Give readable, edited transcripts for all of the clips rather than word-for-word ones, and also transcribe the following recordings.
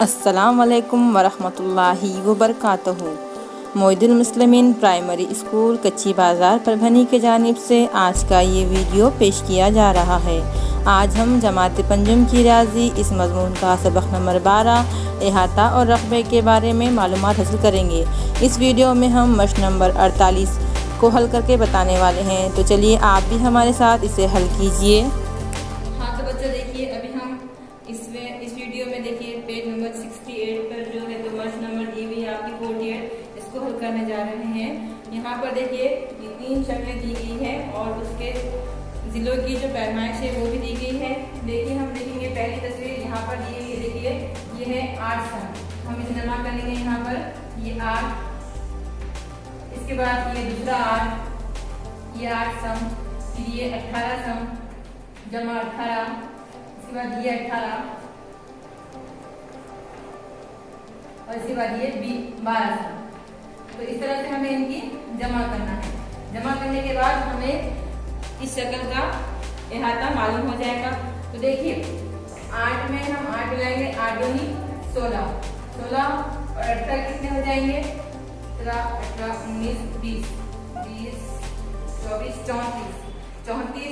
अस्सलाम वालेकुम वरहमतुल्लाहि वबरकातुहू। मोइनुल मुस्लिमीन प्राइमरी स्कूल कच्ची बाज़ार परभनी के जानिब से आज का ये वीडियो पेश किया जा रहा है। आज हम जमात पंजुम की रियाजी इस मज़मून का सबक नंबर 12 अहाता और रकबे के बारे में मालूमात हासिल करेंगे। इस वीडियो में हम मश्क नंबर 48 को हल करके बताने वाले हैं, तो चलिए आप भी हमारे साथ इसे हल कीजिए। हाँ तो बच्चों देखिए, अभी हम इस वीडियो में देखिए पेज नंबर 68 पर जो है तो मश्क नंबर दी हुई आपकी 48 इसको हल करने जा रहे हैं। यहाँ पर देखिए ये 3 शक्लें दी गई है और उसके जिलों की जो पैमाइश है वो भी दी गई है। देखिए हम देखेंगे पहली तस्वीर यहाँ पर दी गई है, देखिए ये है 8 सम। हम इसे जमा कर लेंगे यहाँ पर ये 8, इसके बाद ये दूसरा 8, ये 8 सम, फिर ये 18 सम जमा 18, इसके बाद ये 18 और इसके बाद ये 12 सम। तो इस तरह से हमें इनकी जमा करना है। जमा करने के बाद हमें इस शक्ल का अहाता मालूम हो जाएगा। तो देखिए 8 में हम 8 मिलाएंगे, 8 दूनी 16, 16 और 18 कितने हो जाएंगे 17, 18, 19, 20, 20, 24, 34।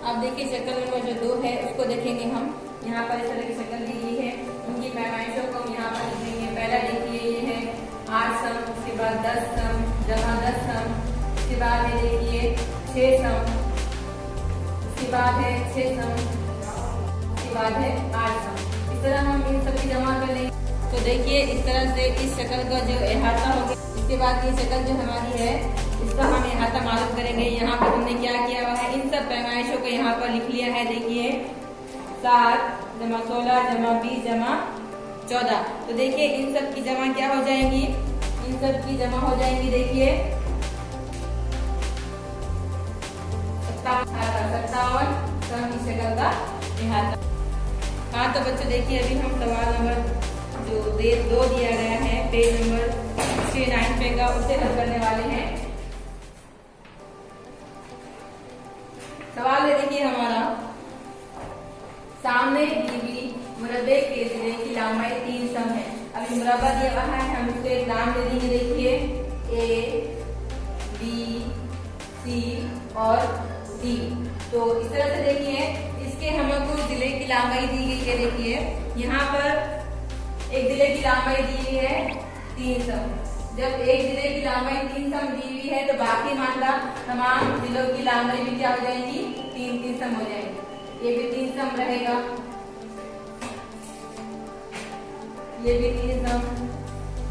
अब देखिए शक्ल नंबर जो 2 है उसको देखेंगे हम। यहाँ पर इस तरह की शक्ल दी गई है, उनकी पैमाइशों को हम यहाँ पर लिखेंगे। पहला देखिए ये है 8 सम, उसके बाद 10 सम जमा 10 सम, उसके बाद है देखिए 6 सम, उसके बाद है 6 सम, उसके बाद है 8 सम। इस तरह हम इन सबकी जमा कर लेंगे। तो देखिए इस तरह से इस शक्ल का जो अहाता होगा, इसके बाद ये शक्ल जो हमारी है इसका हम अहाता मालूम करेंगे। यहाँ पर हमने क्या किया हुआ है, इन सब पैमाइशों को यहाँ पर लिख लिया है। देखिए 7 जमा 16 जमा 20 जमा 14। तो देखिए इन सब की जमा क्या हो जाएंगी, इन सब की जमा हो जाएंगी देखिए 57 सम इस शक्ल का अहाता। हाँ तो बच्चों देखिए अभी हम सवाल नंबर जो 2 दिया गया है पेज नंबर 69 पे का उसे हल करने वाले हैं। सवाल है देखिए हमारा, सामने दी हुई मुरब्बे के जिले की लंबाई 3 सम है। अभी मुरब्बा दिया हुआ है, हम इसको एक नाम दे देंगे। देखिए A, B, C और D। तो इस तरह से देखिए इसके हमको जिले की लंबाई दी गई है। देखिए यहाँ पर एक जिले की लंबाई दी गई है 3 सम। जब एक जिले की लंबाई 3 सम दी हुई है तो बाकी मात्रा तमाम जिलों की लंबाई भी क्या हो जाएगी 3-3 सम हो जाएगी। ये भी 3 सम रहेगा, ये भी 3 सम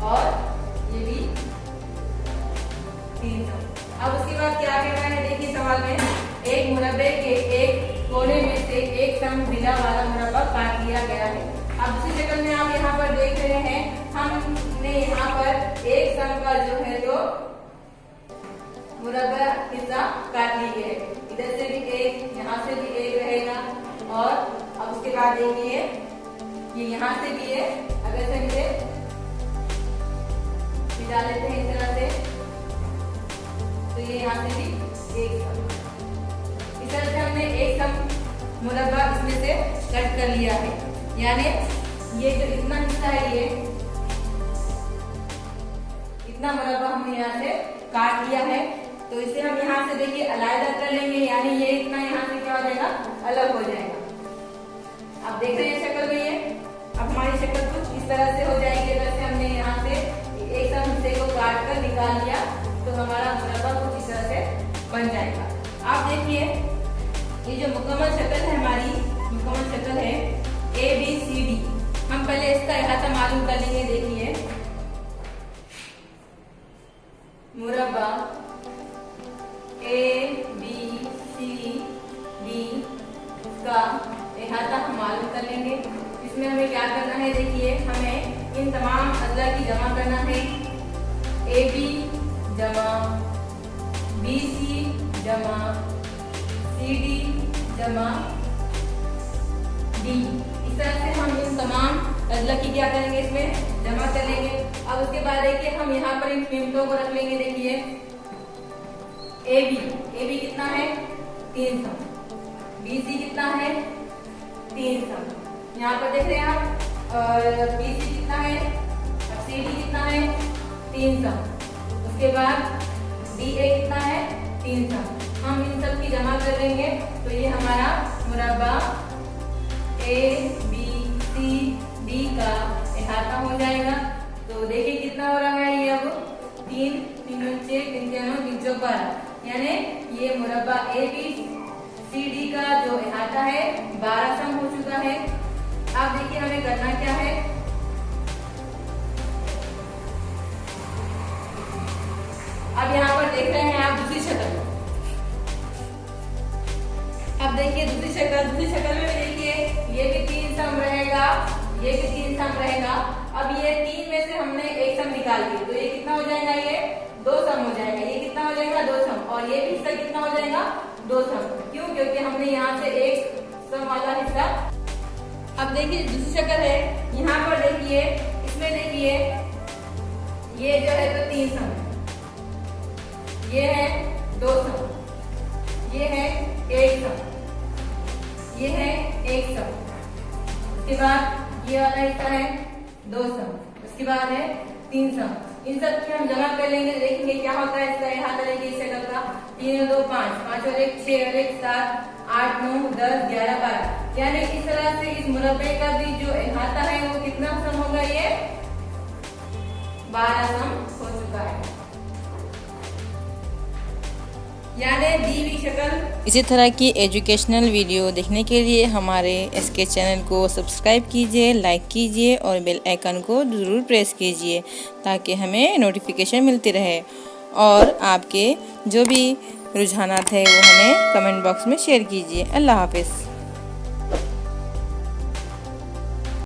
और ये भी 3 सम। अब उसके बाद क्या कह रहा है देखिए सवाल में, एक मुरब्बे के एक कोने में से 1 सम जिला वाला मुरब्बा काट लिया गया है। अब इसी शक्ल में आप यहाँ पर देख रहे हैं, हमने यहाँ पर 1 सम का जो है तो मुरब्बा हिस्सा काट ली गया है। इधर से भी 1, यहाँ से भी 1 रहेगा और अब उसके बाद देखिए ये यहाँ से भी है। अगर से इसे मिला लेते हैं इस तरह से तो ये यहाँ से भी 1 सम। इस तरह से हमने 1 सम मुरब्बा इसमें से कट कर लिया है। यानी ये जो इतना हिस्सा है ये इतना मुरब्बा हमने यहाँ से काट लिया है। तो इसे हम यहाँ से देखिए अलग कर लेंगे, यानी ये इतना यहाँ से क्या हो जाएगा अलग हो जाएगा। अब देख रहे हैं शक्ल में ये, अब हमारी शक्ल कुछ इस तरह से हो जाएगी। अगर से हमने यहाँ से 1 सम हिस्से को काट कर निकाल लिया तो हमारा मुरब्बा कुछ इस तरह से बन जाएगा। आप देखिए ये जो मुकम्मल शक्ल है, हमारी मुकम्मल शक्ल है ABCD। हम पहले इसका अहाता मालूम कर लेंगे। देखिए मुरब्बा ABCD का अहाता हम मालूम कर लेंगे। इसमें हमें क्या करना है, देखिए हमें इन तमाम अज़ला की जमा करना है। AB जमा BC जमा CD जमा D। इस तरह से हम इन तमाम अज़ला की क्या करेंगे, इसमें जमा कर लेंगे। अब उसके बाद देखिए हम यहाँ पर इन कीमतों को रख लेंगे। देखिए AB कितना है 3 सम, BC कितना है 3 सम। यहाँ पर देख रहे हैं आप और BC कितना है, अब CD कितना है 3 सम, उसके बाद DA कितना है 3 सम। हम इन सब की जमा कर लेंगे तो ये हमारा मुरब्बा ABCD का अहाता हो जाएगा। तो देखिए कितना हो रहा है ये, अब 3 3 6 3 3 9 12, यानी ये मुरब्बा ABCD का जो अहाता है 12 सम हो चुका है। अब देखिए हमें करना क्या है, अब यहाँ पर देख रहे हैं आप दूसरी शक्ल। अब देखिए दूसरी शक्ल में देखिए ये भी 3 सम रहेगा, ये भी 3 सम रहेगा। अब ये 3 में से हमने एक सम निकाल दिया तो ये कितना हो जाएगा, ये 2 सम हो जाएगा। ये कितना हो जाएगा 2 सम, और ये भी हिस्सा कितना हो जाएगा 2 सम। क्यों? क्योंकि हमने यहाँ से एक सम वाला हिस्सा। अब देखिए दूसरी शक्ल है, यहाँ पर देखिए, इसमें देखिए ये जो है तो 3 सम, ये है 2 सम, ये है 1 सम, ये है 1 सम, उसके बाद ये वाला हिस्सा है 2 सम, उसके बाद है 3 सम। इन सब की हम जमा कर लेंगे, देखेंगे क्या होता है इसका अहाता लेंगे इस शक्ल का। 3 और 2 5, 5 और 1 6 और 1 7 8 9 10 11 12, यानी इस तरह से इस मुरब्बे का भी जो अहाता है वो कितना सम होगा, ये 12 सम हो चुका है, यानी दी हुई शक्ल। इसी तरह की एजुकेशनल वीडियो देखने के लिए हमारे इसके चैनल को सब्सक्राइब कीजिए, लाइक कीजिए और बेल आइकन को ज़रूर प्रेस कीजिए ताकि हमें नोटिफिकेशन मिलती रहे। और आपके जो भी रुझानात है वो हमें कमेंट बॉक्स में शेयर कीजिए। अल्लाह हाफिज़।